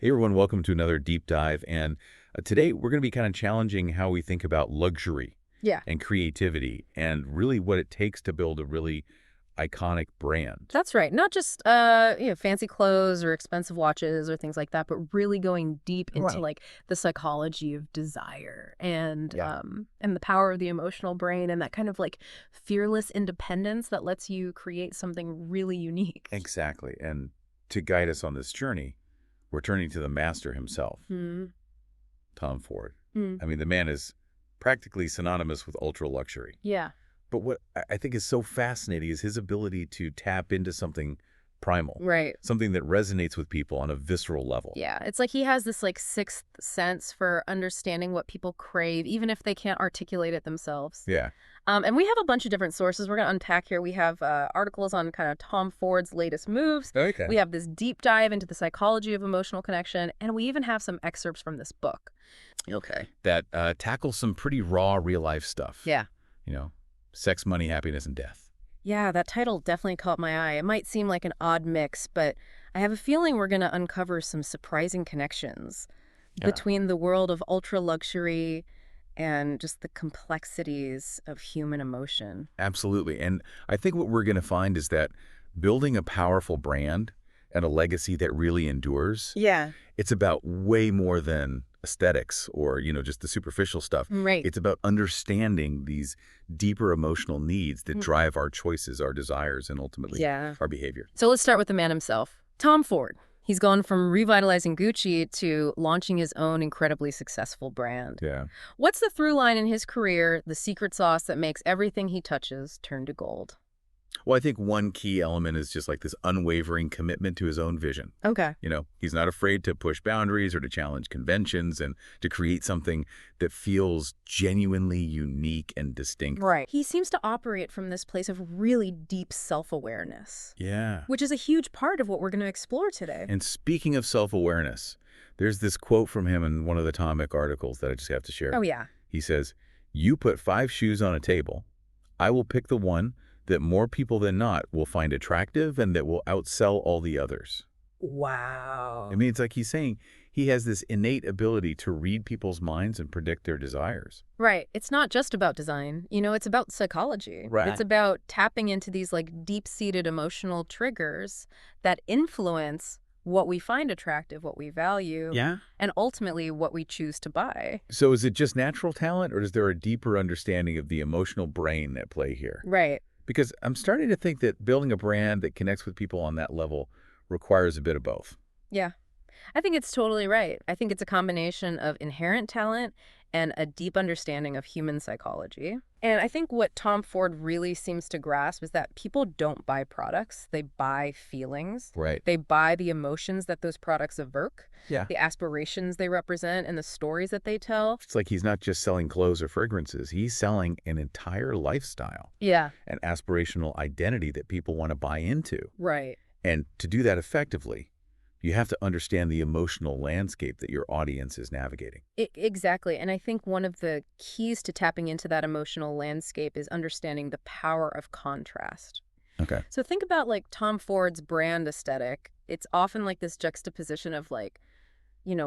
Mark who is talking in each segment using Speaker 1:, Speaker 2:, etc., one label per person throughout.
Speaker 1: Hey everyone, welcome to another deep dive. And today we're going to be kind of challenging how we think about luxury
Speaker 2: Yeah,
Speaker 1: and creativity and really what it takes to build a really iconic brand.
Speaker 2: that's right. Not just fancy clothes or expensive watches or things like that, but really going deep into
Speaker 1: Right.
Speaker 2: the psychology of desire and
Speaker 1: Yeah.
Speaker 2: the power of the emotional brain and that kind of fearless independence that lets you create something really unique.
Speaker 1: Exactly. And to guide us on this journey, we're turning to the master himself,
Speaker 2: Hmm.
Speaker 1: Tom Ford.
Speaker 2: Hmm.
Speaker 1: I mean, the man is practically synonymous with ultra luxury.
Speaker 2: Yeah.
Speaker 1: But what I think is so fascinating is his ability to tap into something primal,
Speaker 2: Right.
Speaker 1: something that resonates with people on a visceral level.
Speaker 2: Yeah, it's like he has this sixth sense for understanding what people crave, even if they can't articulate it themselves.
Speaker 1: Yeah.
Speaker 2: And we have a bunch of different sources we're going to unpack here. We have articles on kind of Tom Ford's latest moves.
Speaker 1: Okay.
Speaker 2: We have this deep dive into the psychology of emotional connection, and we even have some excerpts from this book.
Speaker 1: Okay. That tackles some pretty raw real-life stuff.
Speaker 2: Yeah.
Speaker 1: You know, sex, money, happiness, and death.
Speaker 2: Yeah, that title definitely caught my eye. It might seem like an odd mix, but I have a feeling we're going to uncover some surprising connections
Speaker 1: Yeah.
Speaker 2: between the world of ultra luxury and just the complexities of human emotion.
Speaker 1: Absolutely. And I think what we're going to find is that building a powerful brand and a legacy that really endures,
Speaker 2: Yeah.
Speaker 1: it's about way more than aesthetics or, just the superficial stuff.
Speaker 2: Right.
Speaker 1: It's about understanding these deeper emotional needs that
Speaker 2: Mm.
Speaker 1: drive our choices, our desires, and ultimately
Speaker 2: Yeah.
Speaker 1: our behavior.
Speaker 2: So let's start with the man himself, Tom Ford. He's gone from revitalizing Gucci to launching his own incredibly successful brand.
Speaker 1: Yeah.
Speaker 2: What's the through line in his career, the secret sauce that makes everything he touches turn to gold?
Speaker 1: Well, I think one key element is just like this unwavering commitment to his own vision.
Speaker 2: Okay.
Speaker 1: He's not afraid to push boundaries or to challenge conventions and to create something that feels genuinely unique and distinct.
Speaker 2: Right. He seems to operate from this place of really deep self-awareness,
Speaker 1: Yeah.
Speaker 2: which is a huge part of what we're going to explore today.
Speaker 1: And speaking of self-awareness, there's this quote from him in one of the Atomic articles that I just have to share.
Speaker 2: Oh, yeah.
Speaker 1: He says, "You put 5 shoes on a table. I will pick the one that more people than not will find attractive and that will outsell all the others."
Speaker 2: Wow.
Speaker 1: I mean, it's like he's saying he has this innate ability to read people's minds and predict their desires.
Speaker 2: Right. It's not just about design. It's about psychology.
Speaker 1: Right.
Speaker 2: It's about tapping into these deep-seated emotional triggers that influence what we find attractive, what we value,
Speaker 1: Yeah.
Speaker 2: and ultimately what we choose to buy.
Speaker 1: So is it just natural talent, or is there a deeper understanding of the emotional brain at play here?
Speaker 2: Right.
Speaker 1: Because I'm starting to think that building a brand that connects with people on that level requires a bit of both.
Speaker 2: Yeah. I think it's totally right. I think it's a combination of inherent talent and a deep understanding of human psychology. And I think what Tom Ford really seems to grasp is that people don't buy products, they buy feelings.
Speaker 1: Right.
Speaker 2: They buy the emotions that those products evoke,
Speaker 1: Yeah.
Speaker 2: the aspirations they represent, and the stories that they tell.
Speaker 1: It's like he's not just selling clothes or fragrances. He's selling an entire lifestyle,
Speaker 2: Yeah,
Speaker 1: an aspirational identity that people want to buy into.
Speaker 2: right.
Speaker 1: And to do that effectively, you have to understand the emotional landscape that your audience is navigating.
Speaker 2: Exactly. And I think one of the keys to tapping into that emotional landscape is understanding the power of contrast.
Speaker 1: Okay.
Speaker 2: So think about Tom Ford's brand aesthetic. It's often this juxtaposition of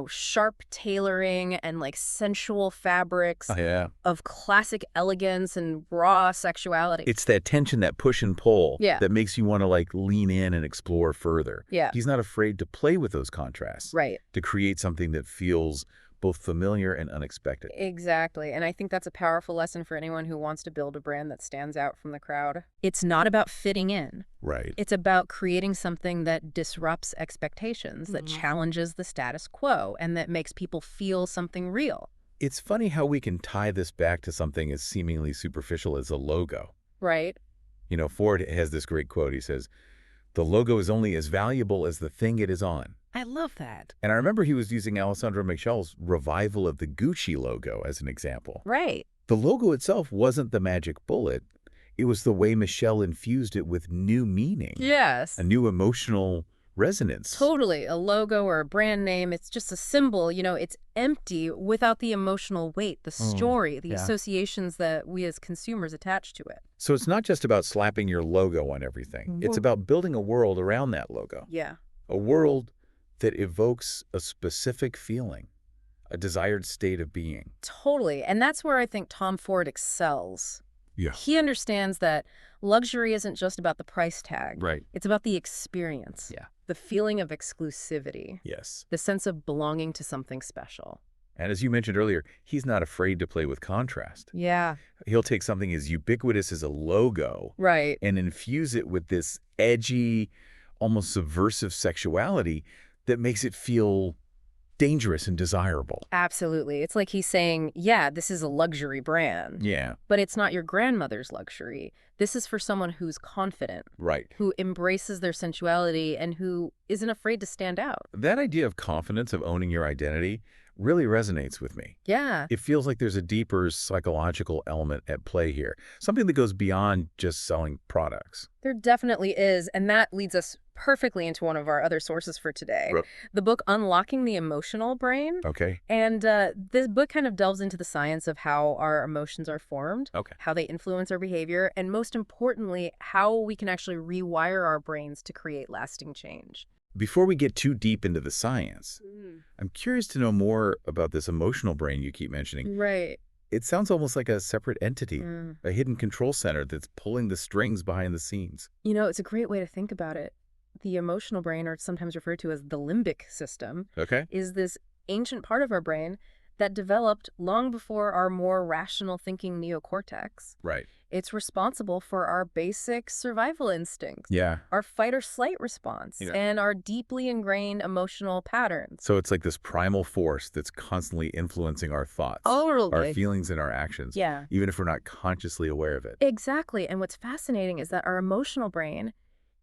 Speaker 2: sharp tailoring and sensual fabrics,
Speaker 1: Oh, yeah.
Speaker 2: of classic elegance and raw sexuality.
Speaker 1: It's that tension, that push and pull
Speaker 2: Yeah.
Speaker 1: that makes you want to lean in and explore further.
Speaker 2: Yeah.
Speaker 1: He's not afraid to play with those contrasts,
Speaker 2: Right.
Speaker 1: to create something that feels both familiar and unexpected.
Speaker 2: Exactly. And I think that's a powerful lesson for anyone who wants to build a brand that stands out from the crowd. It's not about fitting in.
Speaker 1: Right.
Speaker 2: It's about creating something that disrupts expectations, that challenges the status quo, and that makes people feel something real.
Speaker 1: It's funny how we can tie this back to something as seemingly superficial as a logo.
Speaker 2: Right?
Speaker 1: Ford has this great quote. He says, "The logo is only as valuable as the thing it is on."
Speaker 2: I love that.
Speaker 1: And I remember he was using Alessandro Michel's revival of the Gucci logo as an example.
Speaker 2: Right.
Speaker 1: The logo itself wasn't the magic bullet. It was the way Michel infused it with new meaning,
Speaker 2: Yes.
Speaker 1: a new emotional resonance.
Speaker 2: Totally. A logo or a brand name, it's just a symbol. It's empty without the emotional weight, the story, the associations that we as consumers attach to it.
Speaker 1: So it's not just about slapping your logo on everything. It's about building a world around that logo.
Speaker 2: Yeah.
Speaker 1: A world that evokes a specific feeling, a desired state of being.
Speaker 2: Totally. And that's where I think Tom Ford excels.
Speaker 1: Yeah.
Speaker 2: He understands that luxury isn't just about the price tag.
Speaker 1: Right.
Speaker 2: It's about the experience.
Speaker 1: Yeah.
Speaker 2: The feeling of exclusivity.
Speaker 1: Yes.
Speaker 2: The sense of belonging to something special.
Speaker 1: And as you mentioned earlier, he's not afraid to play with contrast.
Speaker 2: Yeah.
Speaker 1: He'll take something as ubiquitous as a logo
Speaker 2: Right.
Speaker 1: and infuse it with this edgy, almost subversive sexuality that makes it feel dangerous and desirable.
Speaker 2: Absolutely. It's like he's saying, yeah, this is a luxury brand,
Speaker 1: Yeah.
Speaker 2: but it's not your grandmother's luxury. This is for someone who's confident,
Speaker 1: Right.
Speaker 2: who embraces their sensuality, and who isn't afraid to stand out.
Speaker 1: That idea of confidence, of owning your identity, really resonates with me.
Speaker 2: Yeah.
Speaker 1: It feels like there's a deeper psychological element at play here, something that goes beyond just selling products.
Speaker 2: There definitely is, and that leads us perfectly into one of our other sources for today,
Speaker 1: Right.
Speaker 2: the book Unlocking the Emotional Brain.
Speaker 1: Okay.
Speaker 2: And this book kind of delves into the science of how our emotions are formed,
Speaker 1: Okay.
Speaker 2: how they influence our behavior, and most importantly, how we can actually rewire our brains to create lasting change.
Speaker 1: Before we get too deep into the science, I'm curious to know more about this emotional brain you keep mentioning.
Speaker 2: Right.
Speaker 1: It sounds almost like a separate entity,
Speaker 2: Mm.
Speaker 1: a hidden control center that's pulling the strings behind the scenes.
Speaker 2: You know, it's a great way to think about it. The emotional brain, or sometimes referred to as the limbic system,
Speaker 1: Okay?
Speaker 2: is this ancient part of our brain that developed long before our more rational thinking neocortex.
Speaker 1: Right.
Speaker 2: It's responsible for our basic survival instincts,
Speaker 1: Yeah.
Speaker 2: our fight or flight response,
Speaker 1: Yeah.
Speaker 2: and our deeply ingrained emotional patterns.
Speaker 1: So it's like this primal force that's constantly influencing our thoughts,
Speaker 2: Totally.
Speaker 1: our feelings, and our actions,
Speaker 2: Yeah.
Speaker 1: even if we're not consciously aware of it.
Speaker 2: Exactly. And what's fascinating is that our emotional brain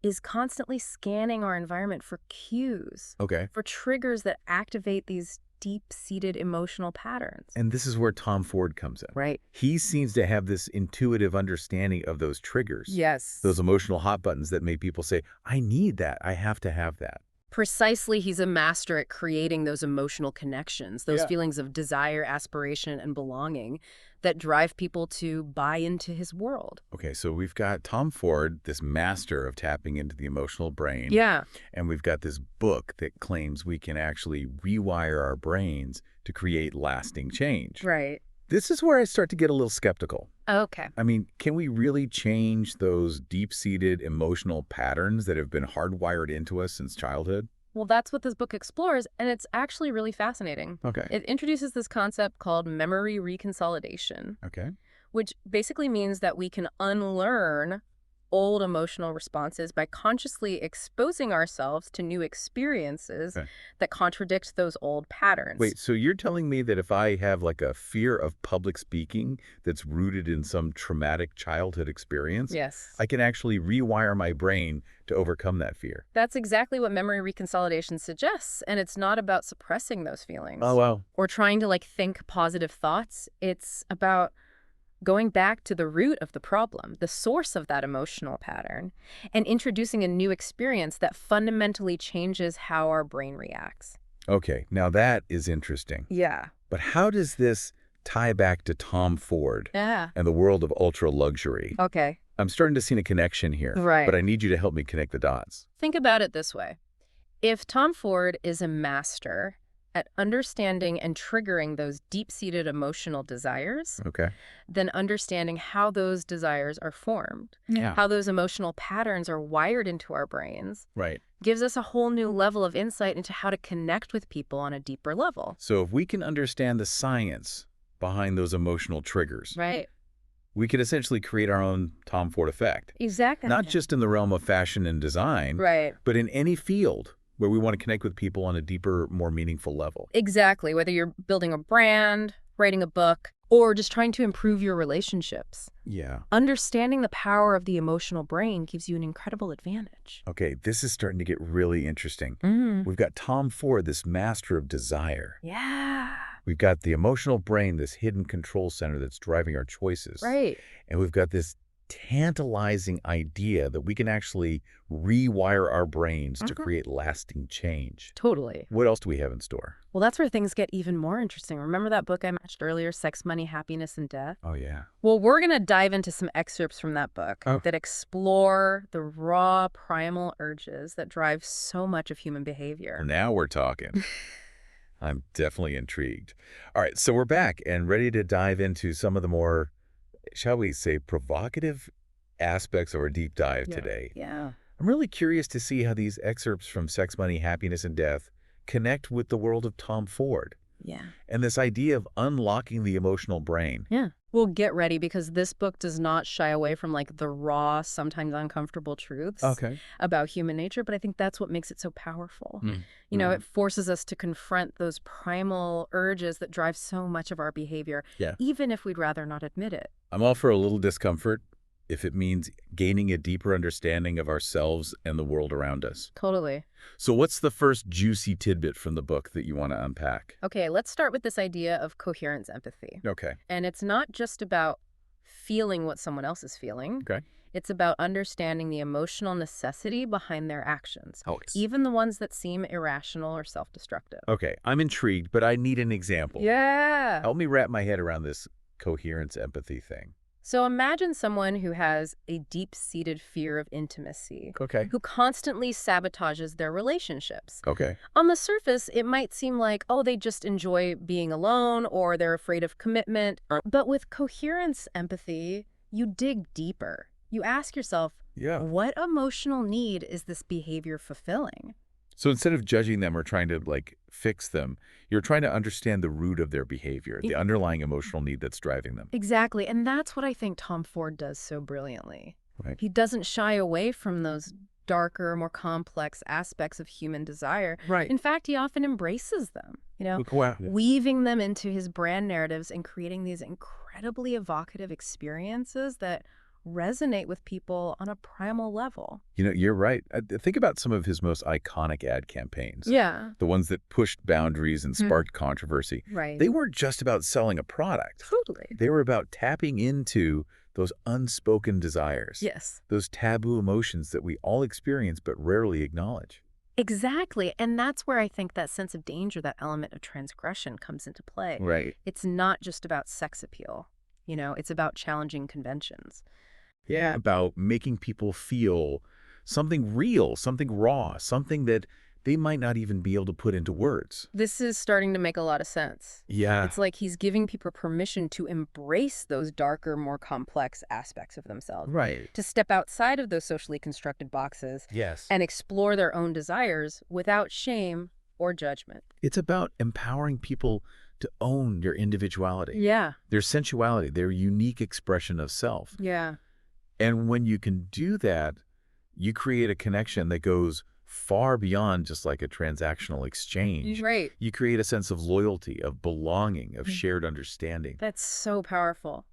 Speaker 2: is constantly scanning our environment for cues,
Speaker 1: Okay.
Speaker 2: for triggers that activate these deep-seated emotional patterns.
Speaker 1: And this is where Tom Ford comes in.
Speaker 2: Right.
Speaker 1: He seems to have this intuitive understanding of those triggers,
Speaker 2: Yes.
Speaker 1: those emotional hot buttons that make people say, I need that, I have to have that.
Speaker 2: Precisely, he's a master at creating those emotional connections, those
Speaker 1: Yeah.
Speaker 2: feelings of desire, aspiration, and belonging that drive people to buy into his world.
Speaker 1: Okay, so we've got Tom Ford, this master of tapping into the emotional brain.
Speaker 2: Yeah.
Speaker 1: And we've got this book that claims we can actually rewire our brains to create lasting change.
Speaker 2: Right.
Speaker 1: This is where I start to get a little skeptical.
Speaker 2: Okay.
Speaker 1: I mean, can we really change those deep-seated emotional patterns that have been hardwired into us since childhood?
Speaker 2: Well, that's what this book explores, and it's actually really fascinating.
Speaker 1: Okay.
Speaker 2: It introduces this concept called memory reconsolidation,
Speaker 1: Okay.
Speaker 2: which basically means that we can unlearn old emotional responses by consciously exposing ourselves to new experiences
Speaker 1: Okay.
Speaker 2: that contradict those old patterns.
Speaker 1: Wait, so you're telling me that if I have like a fear of public speaking that's rooted in some traumatic childhood experience,
Speaker 2: Yes.
Speaker 1: I can actually rewire my brain to overcome that fear?
Speaker 2: That's exactly what memory reconsolidation suggests, and it's not about suppressing those feelings.
Speaker 1: Oh, wow.
Speaker 2: Or trying to think positive thoughts. It's about going back to the root of the problem, the source of that emotional pattern, and introducing a new experience that fundamentally changes how our brain reacts.
Speaker 1: Okay, now that is interesting.
Speaker 2: Yeah.
Speaker 1: But how does this tie back to Tom Ford
Speaker 2: Yeah.
Speaker 1: and the world of ultra luxury?
Speaker 2: Okay.
Speaker 1: I'm starting to see a connection here,
Speaker 2: Right.
Speaker 1: but I need you to help me connect the dots.
Speaker 2: Think about it this way. If Tom Ford is a master at understanding and triggering those deep-seated emotional desires,
Speaker 1: Okay.
Speaker 2: then understanding how those desires are formed,
Speaker 1: Yeah.
Speaker 2: how those emotional patterns are wired into our brains,
Speaker 1: Right.
Speaker 2: gives us a whole new level of insight into how to connect with people on a deeper level.
Speaker 1: So if we can understand the science behind those emotional triggers,
Speaker 2: Right.
Speaker 1: we can essentially create our own Tom Ford effect.
Speaker 2: Exactly.
Speaker 1: Not just in the realm of fashion and design,
Speaker 2: Right.
Speaker 1: but in any field where we want to connect with people on a deeper, more meaningful level.
Speaker 2: Exactly. Whether you're building a brand, writing a book, or just trying to improve your relationships.
Speaker 1: Yeah.
Speaker 2: Understanding the power of the emotional brain gives you an incredible advantage.
Speaker 1: Okay, this is starting to get really interesting.
Speaker 2: Mm.
Speaker 1: We've got Tom Ford, this master of desire.
Speaker 2: Yeah.
Speaker 1: We've got the emotional brain, this hidden control center that's driving our choices.
Speaker 2: Right.
Speaker 1: And we've got this tantalizing idea that we can actually rewire our brains to create lasting change.
Speaker 2: Totally.
Speaker 1: What else do we have in store?
Speaker 2: Well, that's where things get even more interesting. Remember that book I mentioned earlier, Sex, Money, Happiness, and Death?
Speaker 1: Oh, yeah.
Speaker 2: Well, we're going to dive into some excerpts from that book that explore the raw primal urges that drive so much of human behavior.
Speaker 1: Now we're talking. I'm definitely intrigued. All right, so we're back and ready to dive into some of the more, shall we say, provocative aspects of our deep dive today.
Speaker 2: Yeah.
Speaker 1: I'm really curious to see how these excerpts from Sex, Money, Happiness, and Death connect with the world of Tom Ford
Speaker 2: Yeah.
Speaker 1: and this idea of unlocking the emotional brain.
Speaker 2: Yeah. Well, get ready because this book does not shy away from like the raw, sometimes uncomfortable truths about human nature, but I think that's what makes it so powerful. You know, it forces us to confront those primal urges that drive so much of our behavior, even if we'd rather not admit it.
Speaker 1: I'm all for a little discomfort if it means gaining a deeper understanding of ourselves and the world around us.
Speaker 2: Totally.
Speaker 1: So what's the first juicy tidbit from the book that you want to unpack?
Speaker 2: Okay, let's start with this idea of coherence empathy.
Speaker 1: Okay.
Speaker 2: And it's not just about feeling what someone else is feeling.
Speaker 1: Okay.
Speaker 2: It's about understanding the emotional necessity behind their actions,
Speaker 1: Always.
Speaker 2: even the ones that seem irrational or self-destructive.
Speaker 1: Okay, I'm intrigued, but I need an example.
Speaker 2: Yeah.
Speaker 1: Help me wrap my head around this coherence empathy thing.
Speaker 2: So imagine someone who has a deep-seated fear of intimacy, who constantly sabotages their relationships.
Speaker 1: Okay.
Speaker 2: On the surface, it might seem like, oh, they just enjoy being alone or they're afraid of commitment. But with coherence empathy, you dig deeper. You ask yourself, what emotional need is this behavior fulfilling?
Speaker 1: So instead of judging them or trying to, like, fix them, you're trying to understand the root of their behavior, the underlying emotional need that's driving them.
Speaker 2: Exactly. And that's what I think Tom Ford does so brilliantly.
Speaker 1: Right.
Speaker 2: He doesn't shy away from those darker, more complex aspects of human desire.
Speaker 1: Right.
Speaker 2: In fact, he often embraces them, you know, weaving them into his brand narratives and creating these incredibly evocative experiences that resonate with people on a primal level.
Speaker 1: You know, you're right. Think about some of his most iconic ad campaigns.
Speaker 2: Yeah.
Speaker 1: The ones that pushed boundaries and sparked controversy.
Speaker 2: Right.
Speaker 1: They weren't just about selling a product.
Speaker 2: Totally.
Speaker 1: They were about tapping into those unspoken desires.
Speaker 2: Yes.
Speaker 1: Those taboo emotions that we all experience but rarely acknowledge.
Speaker 2: Exactly. And that's where I think that sense of danger, that element of transgression comes into play.
Speaker 1: Right.
Speaker 2: It's not just about sex appeal. You know, it's about challenging conventions.
Speaker 1: Yeah. About making people feel something real, something raw, something that they might not even be able to put into words.
Speaker 2: This is starting to make a lot of sense.
Speaker 1: Yeah.
Speaker 2: It's like he's giving people permission to embrace those darker, more complex aspects of themselves.
Speaker 1: Right.
Speaker 2: To step outside of those socially constructed boxes.
Speaker 1: Yes.
Speaker 2: And explore their own desires without shame or judgment.
Speaker 1: It's about empowering people to own their individuality.
Speaker 2: Yeah.
Speaker 1: Their sensuality, their unique expression of self.
Speaker 2: Yeah.
Speaker 1: And when you can do that, you create a connection that goes far beyond just like a transactional exchange.
Speaker 2: Right.
Speaker 1: You create a sense of loyalty, of belonging, of shared understanding.
Speaker 2: That's so powerful.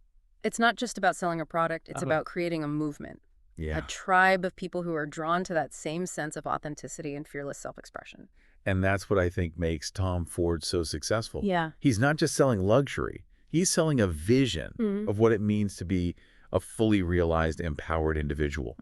Speaker 2: It's not just about selling a product. It's about creating a movement.
Speaker 1: Yeah.
Speaker 2: A tribe of people who are drawn to that same sense of authenticity and fearless self-expression.
Speaker 1: And that's what I think makes Tom Ford so successful.
Speaker 2: Yeah.
Speaker 1: He's not just selling luxury. He's selling a vision of what it means to be a fully realized, empowered individual.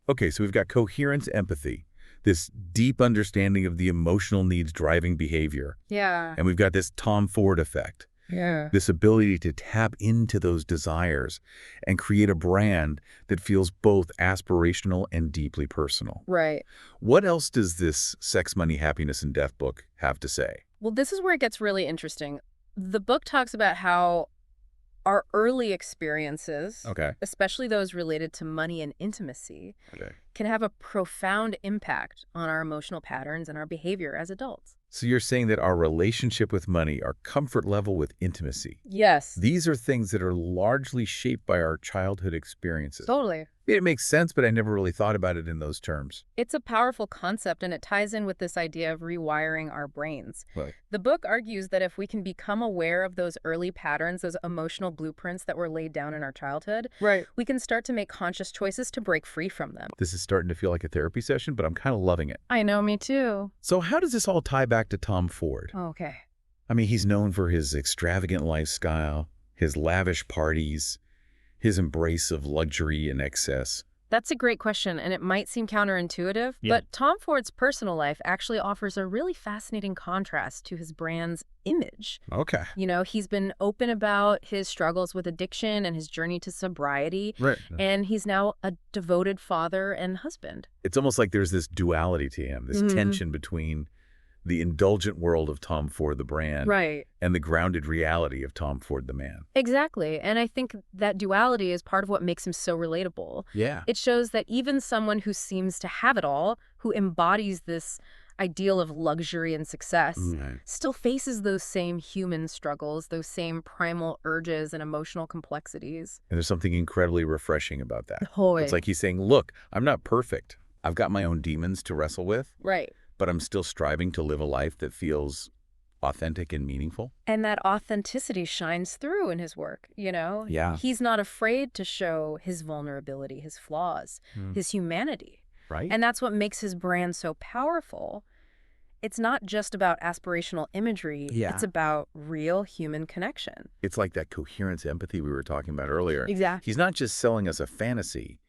Speaker 1: Okay, so we've got coherence empathy, this deep understanding of the emotional needs driving behavior.
Speaker 2: Yeah.
Speaker 1: And we've got this Tom Ford effect.
Speaker 2: Yeah.
Speaker 1: This ability to tap into those desires and create a brand that feels both aspirational and deeply personal.
Speaker 2: Right.
Speaker 1: What else does this Sex, Money, Happiness, and Death book have to say?
Speaker 2: Well, this is where it gets really interesting. The book talks about how our early experiences, especially those related to money and intimacy, can have a profound impact on our emotional patterns and our behavior as adults.
Speaker 1: So you're saying that our relationship with money, our comfort level with intimacy,
Speaker 2: Yes.
Speaker 1: these are things that are largely shaped by our childhood experiences.
Speaker 2: Totally.
Speaker 1: It makes sense, but I never really thought about it in those terms.
Speaker 2: It's a powerful concept, and it ties in with this idea of rewiring our brains.
Speaker 1: Right.
Speaker 2: The book argues that if we can become aware of those early patterns, those emotional blueprints that were laid down in our childhood, we can start to make conscious choices to break free from them.
Speaker 1: This is starting to feel like a therapy session, but I'm kind of loving it.
Speaker 2: I know, me too.
Speaker 1: So how does this all tie back to Tom Ford?
Speaker 2: Okay.
Speaker 1: I mean, he's known for his extravagant lifestyle, his lavish parties, his embrace of luxury and excess?
Speaker 2: That's a great question, and it might seem counterintuitive, but Tom Ford's personal life actually offers a really fascinating contrast to his brand's image.
Speaker 1: Okay.
Speaker 2: You know, he's been open about his struggles with addiction and his journey to sobriety,
Speaker 1: Right.
Speaker 2: and he's now a devoted father and husband.
Speaker 1: It's almost like there's this duality to him, this tension between the indulgent world of Tom Ford, the brand,
Speaker 2: Right.
Speaker 1: and the grounded reality of Tom Ford, the man.
Speaker 2: Exactly. And I think that duality is part of what makes him so relatable.
Speaker 1: Yeah.
Speaker 2: It shows that even someone who seems to have it all, who embodies this ideal of luxury and success, still faces those same human struggles, those same primal urges and emotional complexities.
Speaker 1: And there's something incredibly refreshing about that.
Speaker 2: Hoy.
Speaker 1: It's like he's saying, look, I'm not perfect. I've got my own demons to wrestle with,
Speaker 2: Right.
Speaker 1: but I'm still striving to live a life that feels authentic and meaningful.
Speaker 2: And that authenticity shines through in his work, you know?
Speaker 1: Yeah.
Speaker 2: He's not afraid to show his vulnerability, his flaws, his humanity.
Speaker 1: Right.
Speaker 2: And that's what makes his brand so powerful. It's not just about aspirational imagery.
Speaker 1: Yeah.
Speaker 2: It's about real human connection.
Speaker 1: It's like that coherence empathy we were talking about earlier.
Speaker 2: Exactly.
Speaker 1: He's not just selling us a fantasy.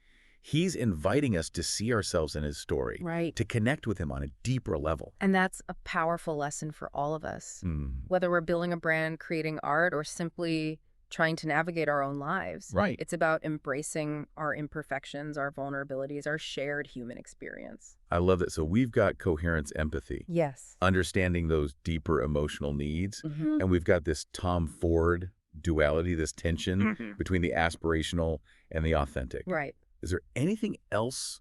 Speaker 1: He's inviting us to see ourselves in his story,
Speaker 2: Right.
Speaker 1: to connect with him on a deeper level.
Speaker 2: And that's a powerful lesson for all of us. Whether we're building a brand, creating art, or simply trying to navigate our own lives.
Speaker 1: Right.
Speaker 2: It's about embracing our imperfections, our vulnerabilities, our shared human experience.
Speaker 1: I love that. So we've got coherence empathy,
Speaker 2: Yes.
Speaker 1: understanding those deeper emotional needs.
Speaker 2: Mm-hmm.
Speaker 1: And we've got this Tom Ford duality, this tension between the aspirational and the authentic.
Speaker 2: Right.
Speaker 1: Is there anything else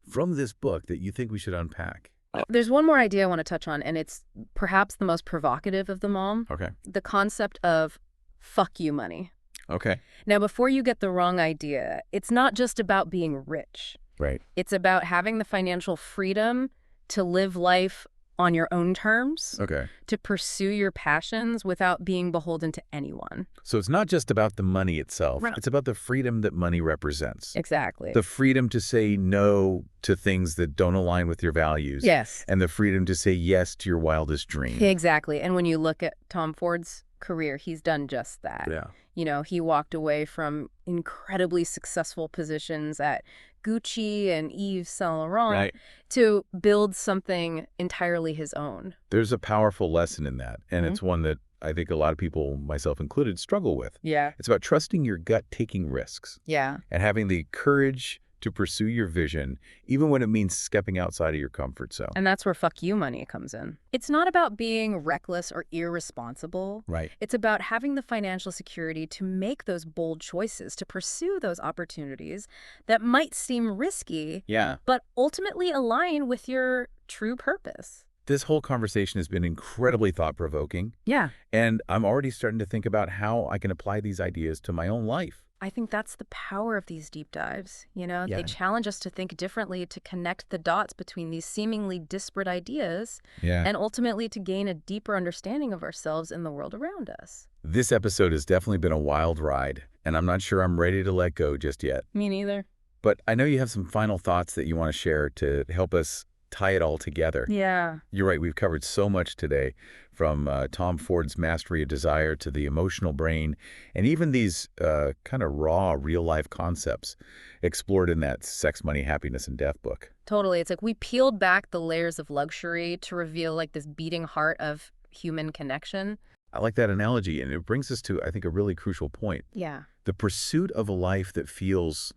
Speaker 1: from this book that you think we should unpack?
Speaker 2: There's one more idea I want to touch on, and it's perhaps the most provocative of them all.
Speaker 1: Okay.
Speaker 2: The concept of fuck you money.
Speaker 1: Okay.
Speaker 2: Now, before you get the wrong idea, it's not just about being rich.
Speaker 1: Right.
Speaker 2: It's about having the financial freedom to live life on your own terms,
Speaker 1: Okay.
Speaker 2: to pursue your passions without being beholden to anyone.
Speaker 1: So it's not just about the money itself.
Speaker 2: Right.
Speaker 1: It's about the freedom that money represents.
Speaker 2: Exactly.
Speaker 1: The freedom to say no to things that don't align with your values.
Speaker 2: Yes.
Speaker 1: And the freedom to say yes to your wildest dream.
Speaker 2: Exactly. And when you look at Tom Ford's career, he's done just that.
Speaker 1: Yeah.
Speaker 2: You know, he walked away from incredibly successful positions at Gucci and Yves Saint Laurent
Speaker 1: Right.
Speaker 2: to build something entirely his own.
Speaker 1: There's a powerful lesson in that. And it's one that I think a lot of people, myself included, struggle with.
Speaker 2: Yeah.
Speaker 1: It's about trusting your gut, taking risks,
Speaker 2: Yeah.
Speaker 1: and having the courage to pursue your vision, even when it means stepping outside of your comfort zone.
Speaker 2: And that's where fuck you money comes in. It's not about being reckless or irresponsible.
Speaker 1: Right.
Speaker 2: It's about having the financial security to make those bold choices, to pursue those opportunities that might seem risky,
Speaker 1: Yeah.
Speaker 2: but ultimately align with your true purpose.
Speaker 1: This whole conversation has been incredibly thought-provoking,
Speaker 2: Yeah.
Speaker 1: and I'm already starting to think about how I can apply these ideas to my own life.
Speaker 2: I think that's the power of these deep dives. You know,
Speaker 1: Yeah.
Speaker 2: they challenge us to think differently, to connect the dots between these seemingly disparate ideas,
Speaker 1: Yeah.
Speaker 2: and ultimately to gain a deeper understanding of ourselves and the world around us.
Speaker 1: This episode has definitely been a wild ride, and I'm not sure I'm ready to let go just yet.
Speaker 2: Me neither.
Speaker 1: But I know you have some final thoughts that you want to share to help us tie it all together.
Speaker 2: Yeah.
Speaker 1: You're right. We've covered so much today, from Tom Ford's mastery of desire to the emotional brain, and even these kind of raw, real-life concepts explored in that Sex, Money, Happiness, and Death book.
Speaker 2: Totally. It's like we peeled back the layers of luxury to reveal like this beating heart of human connection.
Speaker 1: I like that analogy, and it brings us to, I think, a really crucial point.
Speaker 2: Yeah.
Speaker 1: The pursuit of a life that feels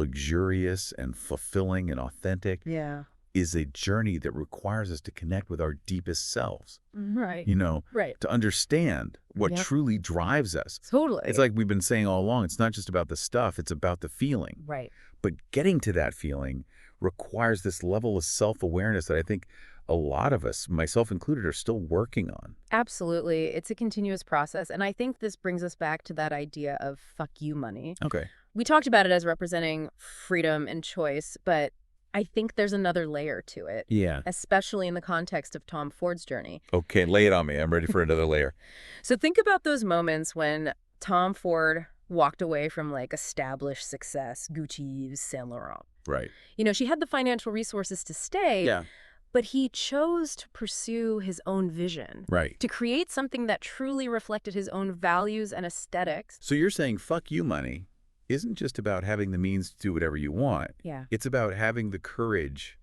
Speaker 1: luxurious and fulfilling and authentic
Speaker 2: Yeah.
Speaker 1: is a journey that requires us to connect with our deepest selves,
Speaker 2: Right.
Speaker 1: you know,
Speaker 2: Right.
Speaker 1: to understand what
Speaker 2: Yep.
Speaker 1: truly drives us.
Speaker 2: Totally.
Speaker 1: It's like we've been saying all along, it's not just about the stuff, it's about the feeling.
Speaker 2: Right.
Speaker 1: But getting to that feeling requires this level of self-awareness that I think a lot of us, myself included, are still working on.
Speaker 2: Absolutely. It's a continuous process. And I think this brings us back to that idea of fuck you money.
Speaker 1: Okay.
Speaker 2: We talked about it as representing freedom and choice, but I think there's another layer to it,
Speaker 1: Yeah.
Speaker 2: especially in the context of Tom Ford's journey.
Speaker 1: Okay, lay it on me. I'm ready for another layer.
Speaker 2: So think about those moments when Tom Ford walked away from like established success, Gucci, Saint Laurent.
Speaker 1: Right.
Speaker 2: You know, she had the financial resources to stay,
Speaker 1: Yeah.
Speaker 2: but he chose to pursue his own vision,
Speaker 1: Right.
Speaker 2: to create something that truly reflected his own values and aesthetics.
Speaker 1: So you're saying fuck you money isn't just about having the means to do whatever you want.
Speaker 2: Yeah.
Speaker 1: It's about having the courage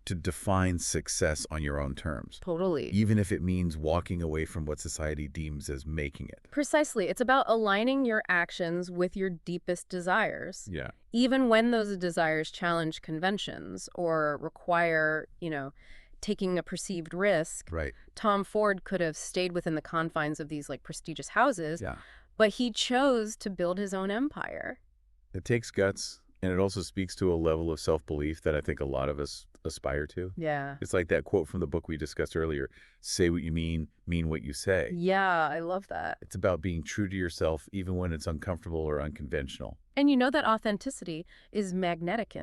Speaker 1: to define success on your own terms,
Speaker 2: Totally.
Speaker 1: even if it means walking away from what society deems as making it.
Speaker 2: Precisely. It's about aligning your actions with your deepest desires.
Speaker 1: Yeah.
Speaker 2: Even when those desires challenge conventions or require, taking a perceived risk.
Speaker 1: Right.
Speaker 2: Tom Ford could have stayed within the confines of these prestigious houses,
Speaker 1: Yeah.
Speaker 2: but he chose to build his own empire.
Speaker 1: It takes guts, and it also speaks to a level of self-belief that I think a lot of us aspire to.
Speaker 2: Yeah.
Speaker 1: It's like that quote from the book we discussed earlier, say what you mean what you say.
Speaker 2: Yeah, I love that.
Speaker 1: It's about being true to yourself even when it's uncomfortable or unconventional.
Speaker 2: And that authenticity is magnetic.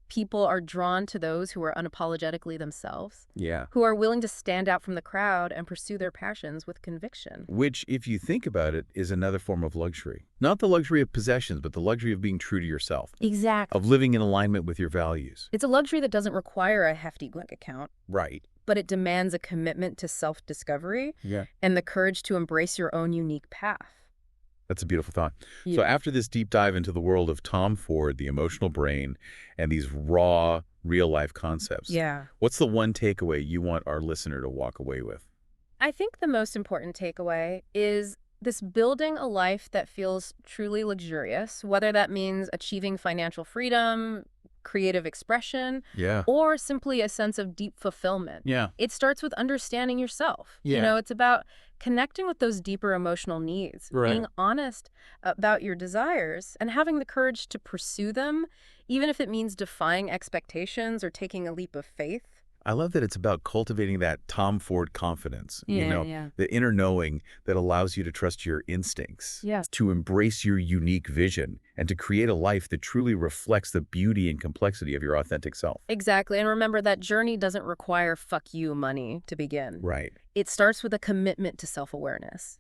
Speaker 2: People are drawn to those who are unapologetically themselves,
Speaker 1: Yeah.
Speaker 2: who are willing to stand out from the crowd and pursue their passions with conviction.
Speaker 1: Which, if you think about it, is another form of luxury. Not the luxury of possessions, but the luxury of being true to yourself,
Speaker 2: Exactly.
Speaker 1: of living in alignment with your values.
Speaker 2: It's a luxury that doesn't require a hefty bank account,
Speaker 1: Right.
Speaker 2: but it demands a commitment to self-discovery and the courage to embrace your own unique path.
Speaker 1: That's a beautiful thought.
Speaker 2: Yeah.
Speaker 1: So after this deep dive into the world of Tom Ford, the emotional brain, and these raw, real-life concepts, what's the one takeaway you want our listener to walk away with?
Speaker 2: I think the most important takeaway is this: building a life that feels truly luxurious, whether that means achieving financial freedom, creative expression, or simply a sense of deep fulfillment.
Speaker 1: Yeah.
Speaker 2: It starts with understanding yourself.
Speaker 1: Yeah.
Speaker 2: It's about connecting with those deeper emotional needs, being honest about your desires, and having the courage to pursue them, even if it means defying expectations or taking a leap of faith.
Speaker 1: I love that it's about cultivating that Tom Ford confidence,
Speaker 2: Yeah.
Speaker 1: the inner knowing that allows you to trust your instincts,
Speaker 2: Yes.
Speaker 1: to embrace your unique vision, and to create a life that truly reflects the beauty and complexity of your authentic self.
Speaker 2: Exactly. And remember, that journey doesn't require fuck you money to begin.
Speaker 1: Right.
Speaker 2: It starts with a commitment to self-awareness,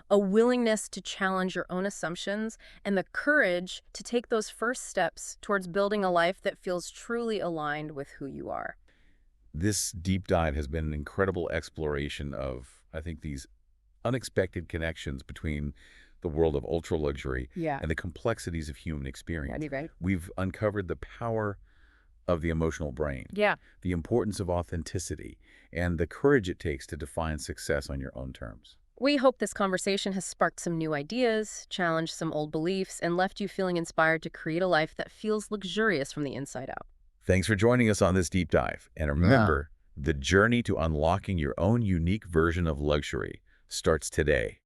Speaker 2: a willingness to challenge your own assumptions, and the courage to take those first steps towards building a life that feels truly aligned with who you are.
Speaker 1: This deep dive has been an incredible exploration of, I think, these unexpected connections between the world of ultra-luxury and the complexities of human experience.
Speaker 2: Right.
Speaker 1: We've uncovered the power of the emotional brain, the importance of authenticity, and the courage it takes to define success on your own terms.
Speaker 2: We hope this conversation has sparked some new ideas, challenged some old beliefs, and left you feeling inspired to create a life that feels luxurious from the inside out.
Speaker 1: Thanks for joining us on this deep dive. And remember, the journey to unlocking your own unique version of luxury starts today.